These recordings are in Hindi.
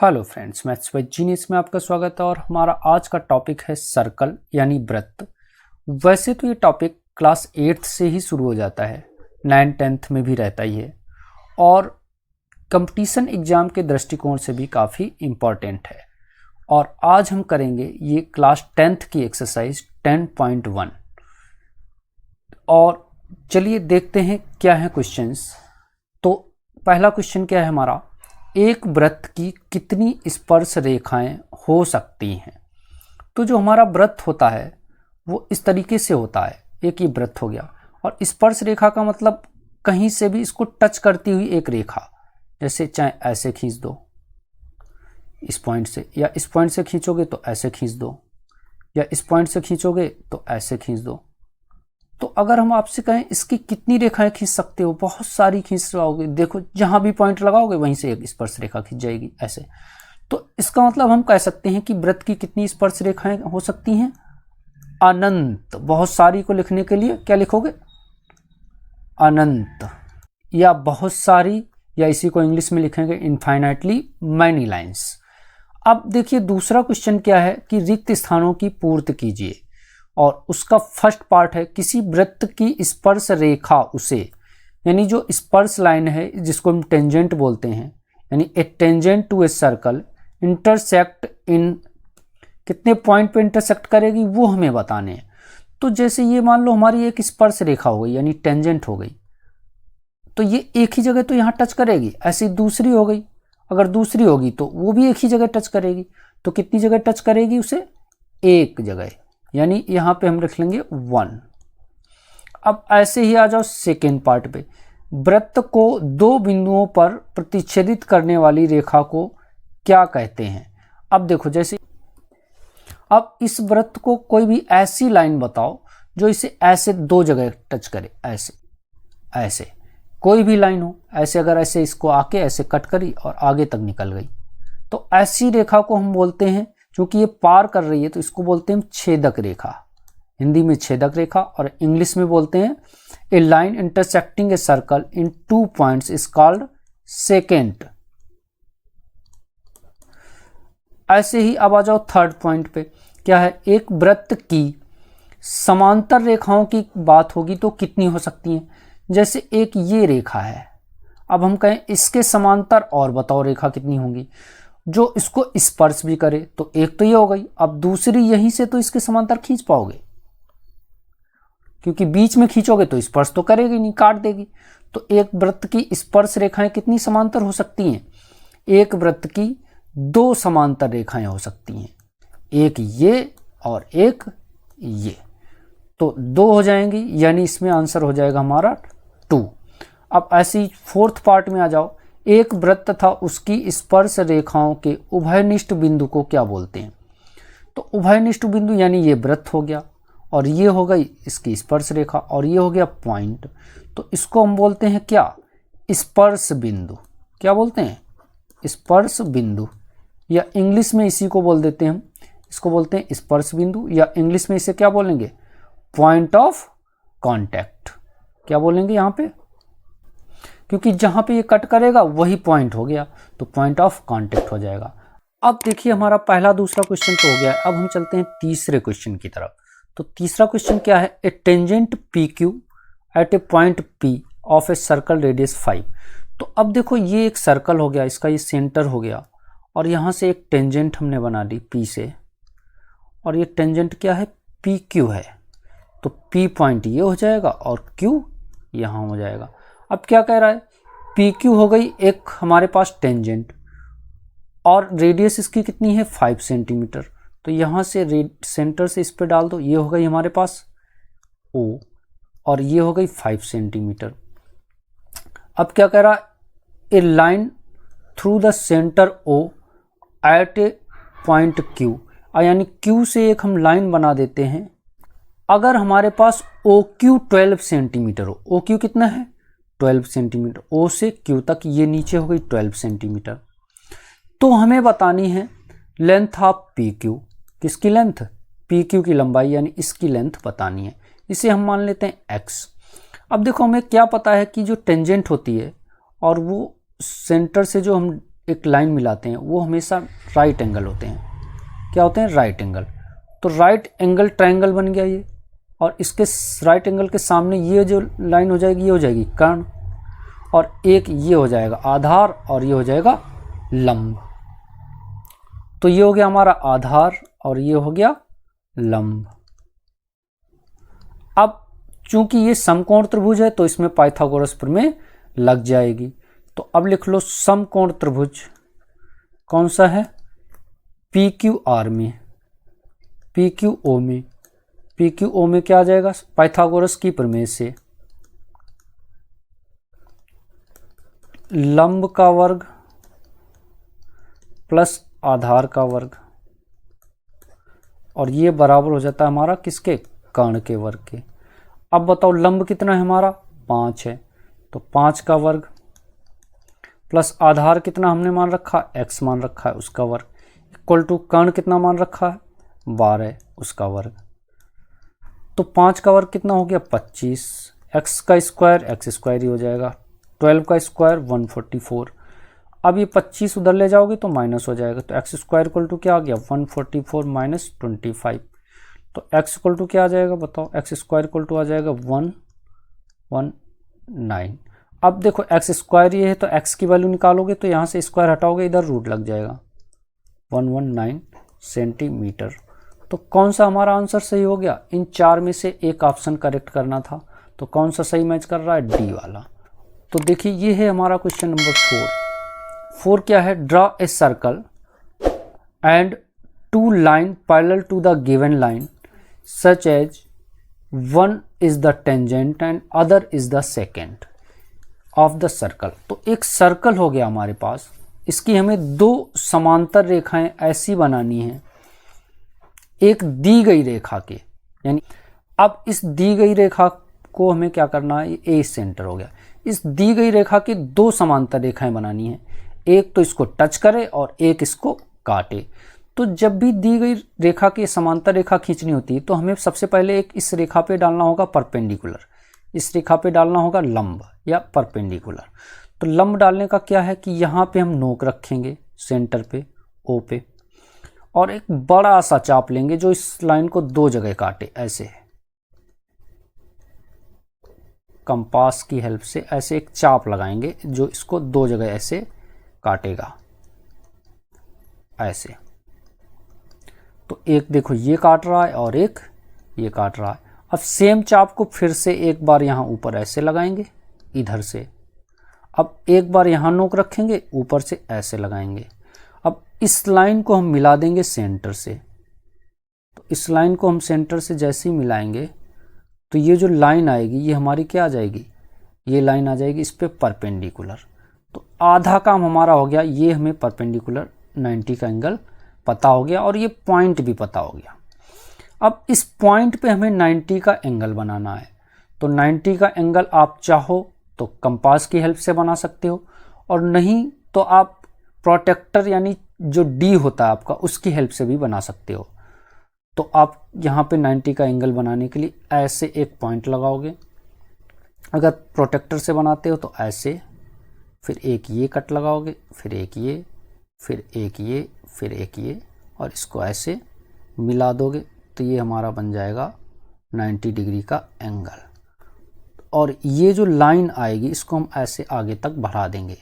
Hello friends, maths with genius में आपका स्वागत है। और हमारा आज का टॉपिक है सर्कल यानी वृत्त। वैसे तो ये टॉपिक क्लास 8th से ही शुरू हो जाता है, 9th 10th में भी रहता ही है और कंपटीशन एग्जाम के दृष्टिकोण से भी काफ़ी इम्पॉर्टेंट है। और आज हम करेंगे ये क्लास 10th की एक्सरसाइज 10.1। और चलिए देखते हैं क्या है क्वेश्चंस। तो पहला क्वेश्चन क्या है हमारा, एक वृत्त की कितनी स्पर्श रेखाएं हो सकती हैं। तो जो हमारा वृत्त होता है वो इस तरीके से होता है, एक ही वृत्त हो गया। और स्पर्श रेखा का मतलब कहीं से भी इसको टच करती हुई एक रेखा, जैसे चाहे ऐसे खींच दो इस पॉइंट से, या इस पॉइंट से खींचोगे तो ऐसे खींच दो, या इस पॉइंट से खींचोगे तो ऐसे खींच दो। तो अगर हम आपसे कहें इसकी कितनी रेखाएं खींच सकते हो, बहुत सारी खींच लगाओगे। देखो जहां भी पॉइंट लगाओगे वहीं से एक स्पर्श रेखा खींच जाएगी ऐसे। तो इसका मतलब हम कह सकते हैं कि वृत्त की कितनी स्पर्श रेखाएं हो सकती हैं, अनंत। बहुत सारी को लिखने के लिए क्या लिखोगे, अनंत, या बहुत सारी, या इसी को इंग्लिश में लिखेंगे इनफाइनाइटली मैनी लाइन्स। अब देखिए दूसरा क्वेश्चन क्या है कि रिक्त स्थानों की पूर्ति कीजिए। और उसका फर्स्ट पार्ट है किसी वृत्त की स्पर्श रेखा उसे, यानी जो स्पर्श लाइन है जिसको हम टेंजेंट बोलते हैं, यानी a tangent to a circle intersect in, कितने पॉइंट पे इंटरसेक्ट करेगी वो हमें बताने हैं। तो जैसे ये मान लो हमारी एक स्पर्श रेखा हो गई यानी टेंजेंट हो गई, तो ये एक ही जगह तो यहाँ टच करेगी। ऐसी दूसरी हो गई, अगर दूसरी होगी तो वो भी एक ही जगह टच करेगी। तो कितनी जगह टच करेगी उसे, एक जगह, यानी यहाँ पे हम रख लेंगे 1। अब ऐसे ही आ जाओ सेकेंड पार्ट पे, वृत्त को दो बिंदुओं पर प्रतिच्छेदित करने वाली रेखा को क्या कहते हैं। अब देखो जैसे, अब इस वृत्त को कोई भी ऐसी लाइन बताओ जो इसे ऐसे दो जगह टच करे, ऐसे ऐसे कोई भी लाइन हो, ऐसे अगर ऐसे इसको आके ऐसे कट करी और आगे तक निकल गई, तो ऐसी रेखा को हम बोलते हैं, क्योंकि ये पार कर रही है तो इसको बोलते हैं छेदक रेखा। हिंदी में छेदक रेखा, और इंग्लिश में बोलते हैं a line intersecting a circle in 2 points is called secant. ऐसे ही अब आ जाओ थर्ड पॉइंट पे, क्या है, एक वृत्त की समांतर रेखाओं की बात होगी तो कितनी हो सकती हैं। जैसे एक ये रेखा है, अब हम कहें इसके समांतर और बताओ रेखा कितनी होंगी जो इसको स्पर्श भी करे। तो एक तो ये हो गई, अब दूसरी यहीं से तो इसके समांतर खींच पाओगे, क्योंकि बीच में खींचोगे तो स्पर्श तो करेगी नहीं, काट देगी। तो एक वृत्त की स्पर्श रेखाएं कितनी समांतर हो सकती हैं, एक वृत्त की 2 समांतर रेखाएं हो सकती हैं, एक ये और एक ये, तो 2 हो जाएंगी, यानी इसमें आंसर हो जाएगा हमारा 2। अब ऐसी फोर्थ पार्ट में आ जाओ, एक वृत्त तथा उसकी स्पर्श रेखाओं के उभयनिष्ठ बिंदु को क्या बोलते हैं। तो उभयनिष्ठ बिंदु यानी ये वृत्त हो गया, और ये हो गई इसकी स्पर्श रेखा, और ये हो गया पॉइंट। तो इसको हम बोलते हैं क्या, स्पर्श बिंदु। क्या बोलते हैं, स्पर्श बिंदु, या इंग्लिश में इसी को बोल देते हैं हम, इसको बोलते हैं स्पर्श बिंदु, या इंग्लिश में इसे क्या बोलेंगे, पॉइंट ऑफ कॉन्टैक्ट। क्या बोलेंगे यहाँ पे, क्योंकि जहां पे ये कट करेगा वही पॉइंट हो गया, तो पॉइंट ऑफ कांटेक्ट हो जाएगा। अब देखिए हमारा पहला दूसरा क्वेश्चन तो हो गया, अब हम चलते हैं तीसरे क्वेश्चन की तरफ। तो तीसरा क्वेश्चन क्या है, a tangent P Q at a point P of a circle radius 5। तो अब देखो ये एक सर्कल हो गया, इसका ये सेंटर हो गया, और यहाँ से एक टेंजेंट हमने बना ली पी से, और ये टेंजेंट क्या है, पी क्यू है। तो पी पॉइंट ये हो जाएगा और क्यू यहाँ हो जाएगा। अब क्या कह रहा है, पी क्यू हो गई एक हमारे पास टेंजेंट, और रेडियस इसकी कितनी है 5 सेंटीमीटर। तो यहाँ से सेंटर से इस पे डाल दो, ये हो गई हमारे पास O, और ये हो गई 5 सेंटीमीटर। अब क्या कह रहा है, a line through the centre O at a point Q, यानी Q से एक हम लाइन बना देते हैं। अगर हमारे पास OQ 12 सेंटीमीटर हो, OQ कितना है 12 सेंटीमीटर, O से Q तक ये नीचे हो गई 12 सेंटीमीटर, तो हमें बतानी है लेंथ ऑफ PQ। किसकी लेंथ, PQ की लंबाई, यानी इसकी लेंथ बतानी है। इसे हम मान लेते हैं x। अब देखो हमें क्या पता है कि जो टेंजेंट होती है और वो सेंटर से जो हम एक लाइन मिलाते हैं वो हमेशा राइट एंगल होते हैं। क्या होते हैं? Right angle. तो राइट एंगल ट्रायंगल बन गया ये, और इसके राइट एंगल के सामने ये जो लाइन हो जाएगी ये हो जाएगी कर्ण, और एक ये हो जाएगा आधार, और ये हो जाएगा लंब। तो ये हो गया हमारा आधार और ये हो गया लंब। अब चूंकि ये समकोण त्रिभुज है तो इसमें पाइथागोरस प्रमेय लग जाएगी। तो अब लिख लो समकोण त्रिभुज कौन सा है? पी क्यू आर में, पी क्यू ओ में। पी क्यू ओ में क्या आ जाएगा? पाइथागोरस की प्रमेय से लंब का वर्ग प्लस आधार का वर्ग, और ये बराबर हो जाता है हमारा किसके? कर्ण के वर्ग के। अब बताओ लंब कितना है हमारा? 5 है, तो 5 का वर्ग प्लस आधार कितना हमने मान रखा? x मान रखा है, उसका वर्ग, इक्वल टू कर्ण कितना मान रखा है? 12, उसका वर्ग। तो 5 का वर्ग कितना हो गया? 25, x का स्क्वायर x स्क्वायर ही हो जाएगा, 12 का स्क्वायर 144। अब ये 25 उधर ले जाओगे तो माइनस हो जाएगा, तो एक्स स्क्वायर इक्वल टू क्या आ गया? 144 माइनस 25। तो x इक्वल टू क्या आ जाएगा बताओ? एक्स स्क्वायर इक्वल टू आ जाएगा 119। अब देखो एक्स स्क्वायर ये है तो x की वैल्यू निकालोगे तो यहाँ से स्क्वायर हटाओगे, इधर रूट लग जाएगा, 119 सेंटीमीटर। तो कौन सा हमारा आंसर सही हो गया? इन 4 में से एक ऑप्शन करेक्ट करना था, तो कौन सा सही मैच कर रहा है? डी वाला। तो देखिए ये है हमारा क्वेश्चन नंबर 4 क्या है? Draw a circle and 2 line parallel to the given line such as one is the tangent and other is the secant of the circle। तो एक सर्कल हो गया हमारे पास, इसकी हमें 2 समांतर रेखाएं ऐसी बनानी है एक दी गई रेखा के, यानी अब इस दी गई रेखा को हमें क्या करना है? ए सेंटर हो गया। इस दी गई रेखा की 2 समांतर रेखाएं बनानी है, एक तो इसको टच करे और एक इसको काटे। तो जब भी दी गई रेखा की समांतर रेखा खींचनी होती है तो हमें सबसे पहले एक इस रेखा पे डालना होगा परपेंडिकुलर, इस रेखा पे डालना होगा लंब या परपेंडिकुलर। तो लंब डालने का क्या है कि यहाँ पे हम नोक रखेंगे सेंटर पे ओ पे, और एक बड़ा सा चाप लेंगे जो इस लाइन को 2 जगह काटे, ऐसे कंपास की हेल्प से ऐसे एक चाप लगाएंगे जो इसको 2 जगह ऐसे काटेगा, ऐसे। तो एक देखो ये काट रहा है और एक ये काट रहा है। अब सेम चाप को फिर से एक बार यहाँ ऊपर ऐसे लगाएंगे इधर से, अब एक बार यहाँ नोक रखेंगे ऊपर से ऐसे लगाएंगे। अब इस लाइन को हम मिला देंगे सेंटर से, तो इस लाइन को हम सेंटर से जैसे ही मिलाएंगे तो ये जो लाइन आएगी ये हमारी क्या आ जाएगी? ये लाइन आ जाएगी इस पे परपेंडिकुलर। तो आधा काम हमारा हो गया, ये हमें परपेंडिकुलर 90 का एंगल पता हो गया और ये पॉइंट भी पता हो गया। अब इस पॉइंट पे हमें 90 का एंगल बनाना है। तो 90 का एंगल आप चाहो तो कंपास की हेल्प से बना सकते हो, और नहीं तो आप प्रोटेक्टर यानी जो डी होता है आपका उसकी हेल्प से भी बना सकते हो। तो आप यहाँ पे 90 का एंगल बनाने के लिए ऐसे एक पॉइंट लगाओगे, अगर प्रोटेक्टर से बनाते हो तो ऐसे, फिर एक ये कट लगाओगे, फिर एक ये, फिर एक ये, फिर एक ये, और इसको ऐसे मिला दोगे तो ये हमारा बन जाएगा 90 डिग्री का एंगल। और ये जो लाइन आएगी इसको हम ऐसे आगे तक बढ़ा देंगे,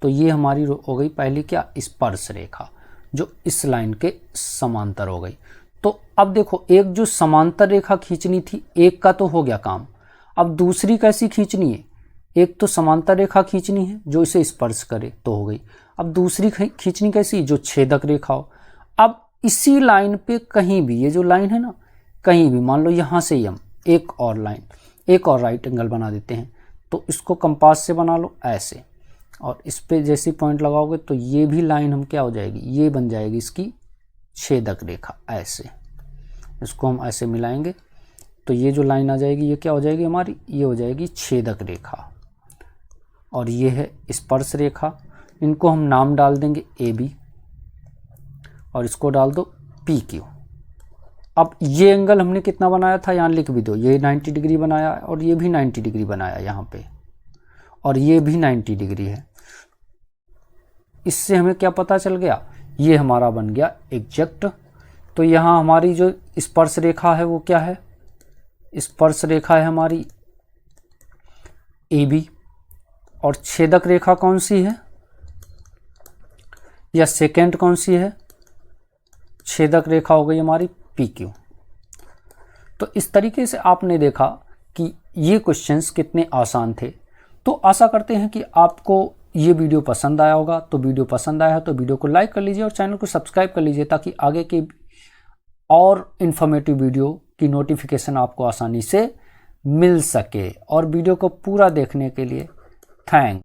तो ये हमारी हो गई पहली क्या? स्पर्श रेखा जो इस लाइन के समांतर हो गई। तो अब देखो एक जो समांतर रेखा खींचनी थी, एक का तो हो गया काम, अब दूसरी कैसी खींचनी है? एक तो समांतर रेखा खींचनी है जो इसे स्पर्श करे तो हो गई, अब दूसरी खींचनी कैसी? जो छेदक रेखा हो। अब इसी लाइन पे कहीं भी, ये जो लाइन है ना, कहीं भी मान लो यहाँ से ही हम एक और लाइन, एक और राइट एंगल बना देते हैं, तो इसको कंपास से बना लो ऐसे, और इस पे जैसे पॉइंट लगाओगे तो ये भी लाइन हम क्या हो जाएगी? ये बन जाएगी इसकी छेदक रेखा, ऐसे। इसको हम ऐसे मिलाएंगे तो ये जो लाइन आ जाएगी ये क्या हो जाएगी हमारी? ये हो जाएगी छेदक रेखा, और ये है स्पर्श रेखा। इनको हम नाम डाल देंगे ए बी, और इसको डाल दो पी क्यू। अब ये एंगल हमने कितना बनाया था यहाँ लिख भी दो, ये 90 डिग्री बनाया और ये भी 90 डिग्री बनाया यहाँ पे, और ये भी 90 डिग्री है। इससे हमें क्या पता चल गया, ये हमारा बन गया एग्जैक्ट। तो यहाँ हमारी जो स्पर्श रेखा है वो क्या है, स्पर्श रेखा है हमारी AB, और छेदक रेखा कौन सी है, या सेकेंड कौन सी है, छेदक रेखा हो गई हमारी PQ। तो इस तरीके से आपने देखा कि ये क्वेश्चंस कितने आसान थे। तो आशा करते हैं कि आपको ये वीडियो पसंद आया होगा। तो वीडियो पसंद आया है तो वीडियो को लाइक कर लीजिए और चैनल को सब्सक्राइब कर लीजिए, ताकि आगे की और इन्फॉर्मेटिव वीडियो की नोटिफिकेशन आपको आसानी से मिल सके। और वीडियो को पूरा देखने के लिए थैंक्स।